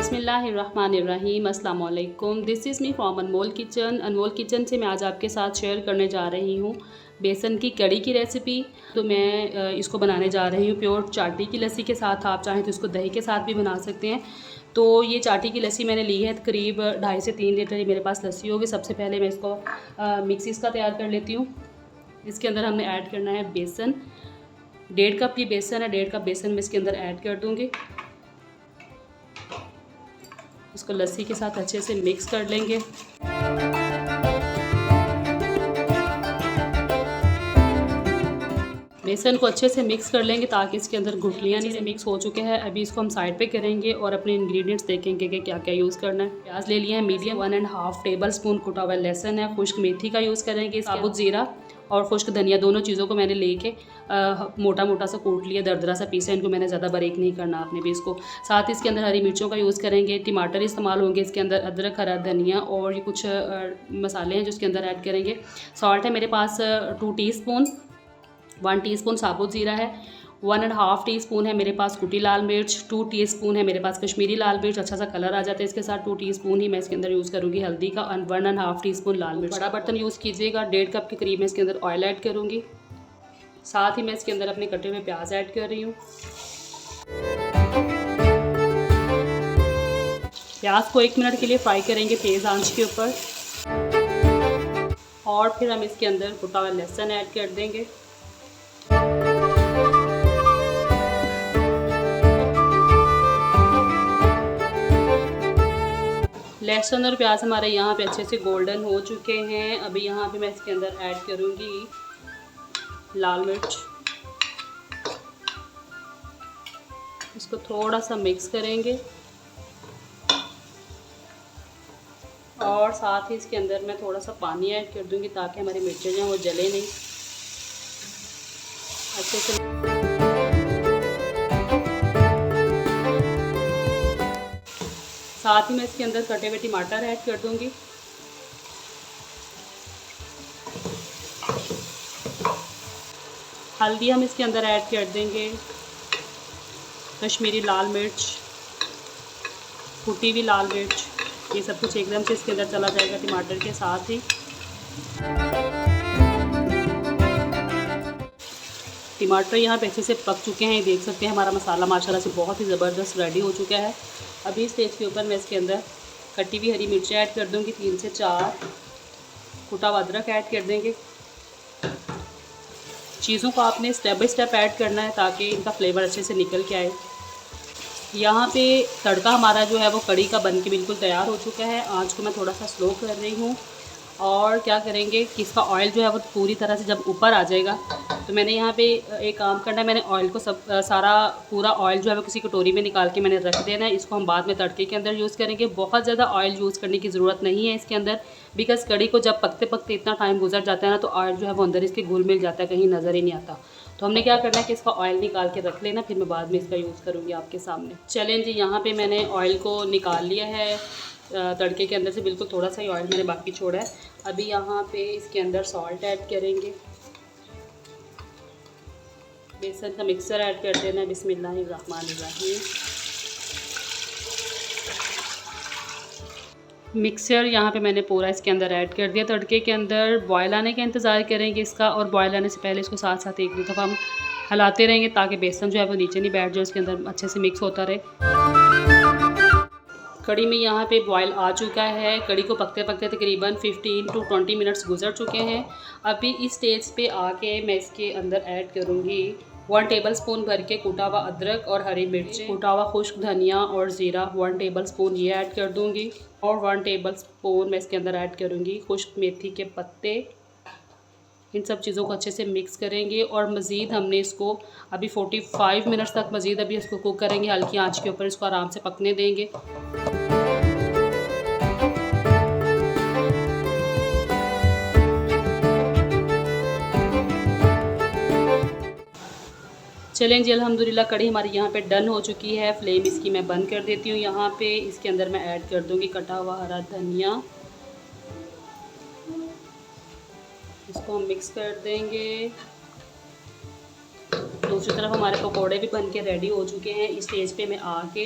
बिस्मिल्लाहिर्रहमानिर्रहीम, अस्सलाम वालेकुम। This is me from Anmol kitchen. Anmol kitchen से मैं आज आपके साथ शेयर करने जा रही हूँ बेसन की कड़ी की रेसिपी। तो मैं इसको बनाने जा रही हूँ प्योर चाटी की लस्सी के साथ। आप चाहें तो इसको दही के साथ भी बना सकते हैं। तो ये चाटी की लस्सी मैंने ली है, करीब 2.5 से 3 लीटर ही मेरे पास लस्सी होगी। सबसे पहले मैं इसको मिक्सी इसका तैयार कर लेती हूँ। इसके अंदर हमने ऐड करना है बेसन। 1.5 कप ये बेसन है, 1.5 कप बेसन मैं इसके अंदर ऐड कर दूँगी। इसको लस्सी के साथ अच्छे से मिक्स कर लेंगे। बेसन को अच्छे से मिक्स कर लेंगे ताकि इसके अंदर गुठलियाँ नहीं मिक्स हो चुके हैं। अभी इसको हम साइड पे करेंगे और अपने इंग्रेडिएंट्स देखेंगे कि क्या क्या यूज़ करना है। प्याज ले लिया है मीडियम, 1.5 टेबल स्पून कुटा हुआ लहसुन है, खुश्क मेथी का यूज़ करेंगे, साबुत ज़ीरा और खुश्क धनिया, दोनों चीज़ों को मैंने लेके मोटा मोटा सा कूट लिया, दरदरा सा पीसा। इनको मैंने ज़्यादा बारीक नहीं करना आपने भी इसको। साथ इसके अंदर हरी मिर्चों का यूज़ करेंगे, टमाटर इस्तेमाल होंगे इसके अंदर, अदरक, हरा धनिया और ये कुछ मसाले हैं जो इसके अंदर ऐड करेंगे। सॉल्ट है मेरे पास 2 टीस्पून, 1 टीस्पून साबुत ज़ीरा है, 1.5 टीस्पून है मेरे पास कुटी लाल मिर्च, 2 टीस्पून है मेरे पास कश्मीरी लाल मिर्च, अच्छा सा कलर आ जाता है इसके साथ। 2 टीस्पून ही मैं इसके अंदर यूज़ करूँगी हल्दी का, 1.5 टीस्पून लाल मिर्च। बड़ा बर्तन यूज़ कीजिएगा। 1.5 कप के करीब मैं इसके अंदर ऑयल ऐड करूँगी। साथ ही मैं इसके अंदर अपने कटे हुए प्याज ऐड कर रही हूँ। प्याज को 1 मिनट के लिए फ्राई करेंगे तेज़ आंच के ऊपर, और फिर हम इसके अंदर कुटा हुआ लहसुन ऐड कर देंगे। लहसुन और प्याज हमारे यहाँ पे अच्छे से गोल्डन हो चुके हैं। अभी यहाँ पे मैं इसके अंदर ऐड करूँगी लाल मिर्च। इसको थोड़ा सा मिक्स करेंगे और साथ ही इसके अंदर मैं थोड़ा सा पानी ऐड कर दूँगी ताकि हमारी मिर्चें जो हैं वो जले नहीं। अच्छे से साथ ही मैं इसके अंदर कटे हुए टमाटर ऐड कर दूँगी। हल्दी हम इसके अंदर ऐड कर देंगे, कश्मीरी लाल मिर्च, कुटी हुई लाल मिर्च, ये सब कुछ एकदम से इसके अंदर चला जाएगा टमाटर के साथ ही। टमाटर यहाँ पे अच्छे से पक चुके हैं, ये देख सकते हैं। हमारा मसाला माशाल्लाह से बहुत ही ज़बरदस्त रेडी हो चुका है। अभी स्टेज के ऊपर मैं इसके अंदर कटी हुई हरी मिर्चें ऐड कर दूँगी, 3 से 4, कुटा हुआ अदरक ऐड कर देंगे। चीज़ों को आपने स्टेप बाय स्टेप ऐड करना है ताकि इनका फ्लेवर अच्छे से निकल के आए। यहाँ पे तड़का हमारा जो है वो कड़ी का बन के बिल्कुल तैयार हो चुका है। आँच को मैं थोड़ा सा स्लो कर रही हूँ। और क्या करेंगे कि इसका ऑयल जो है वो पूरी तरह से जब ऊपर आ जाएगा तो मैंने यहाँ पे एक काम करना है, मैंने ऑयल को सारा पूरा ऑयल जो है वो किसी कटोरी में निकाल के मैंने रख देना है। इसको हम बाद में तड़के के अंदर यूज़ करेंगे। बहुत ज़्यादा ऑयल यूज़ करने की ज़रूरत नहीं है इसके अंदर, बिकॉज़ कड़ी को जब पकते पकते इतना टाइम गुजर जाता है ना तो ऑयल जो है वो अंदर इसके घुल मिल जाता है, कहीं नज़र ही नहीं आता। तो हमने क्या करना है कि इसका ऑयल निकाल के रख लेना, फिर मैं बाद में इसका यूज़ करूँगी आपके सामने। चलें जी, यहाँ पे मैंने ऑयल को निकाल लिया है तड़के के अंदर से, बिल्कुल थोड़ा सा ही ऑयल मैंने बाकी छोड़ा है। अभी यहाँ पे इसके अंदर सॉल्ट ऐड करेंगे, बेसन का मिक्सर ऐड कर देना है। बिस्मिल्लाहिर्रहमानिर्रहीम। मिक्सर यहाँ पे मैंने पूरा इसके अंदर ऐड कर दिया। तड़के के अंदर बॉयल आने का इंतज़ार करेंगे इसका, और बॉयल आने से पहले इसको साथ साथ एक दफ़ा हम हिलाते रहेंगे ताकि बेसन जो है वो नीचे नहीं बैठ जाए, इसके अंदर अच्छे से मिक्स होता रहे। कड़ी में यहाँ पे बॉयल आ चुका है। कड़ी को पकते पकते तकरीबन 15 to 20 मिनट्स गुजर चुके हैं। अभी इस स्टेज पे आके मैं इसके अंदर ऐड करूँगी 1 टेबल स्पून भर के कुटा हुआ अदरक और हरी मिर्चें, कुटा हुआ खुश्क धनिया और ज़ीरा 1 टेबल स्पून ये ऐड कर दूँगी, और 1 टेबल स्पून मैं इसके अंदर ऐड करूँगी खुश्क मेथी के पत्ते। इन सब चीज़ों को अच्छे से मिक्स करेंगे और मज़ीद हमने इसको अभी 45 मिनट्स तक मज़ीद अभी इसको कुक करेंगे। हल्की आंच के ऊपर इसको आराम से पकने देंगे। चलें जी, अल्हम्दुलिल्लाह कड़ी हमारी यहाँ पे डन हो चुकी है। फ्लेम इसकी मैं बंद कर देती हूँ। यहाँ पे इसके अंदर मैं ऐड कर दूँगी कटा हुआ हरा धनिया। इसको हम मिक्स कर देंगे। दूसरी तरफ हमारे पकोड़े भी बन के रेडी हो चुके हैं। इस स्टेज पे मैं आके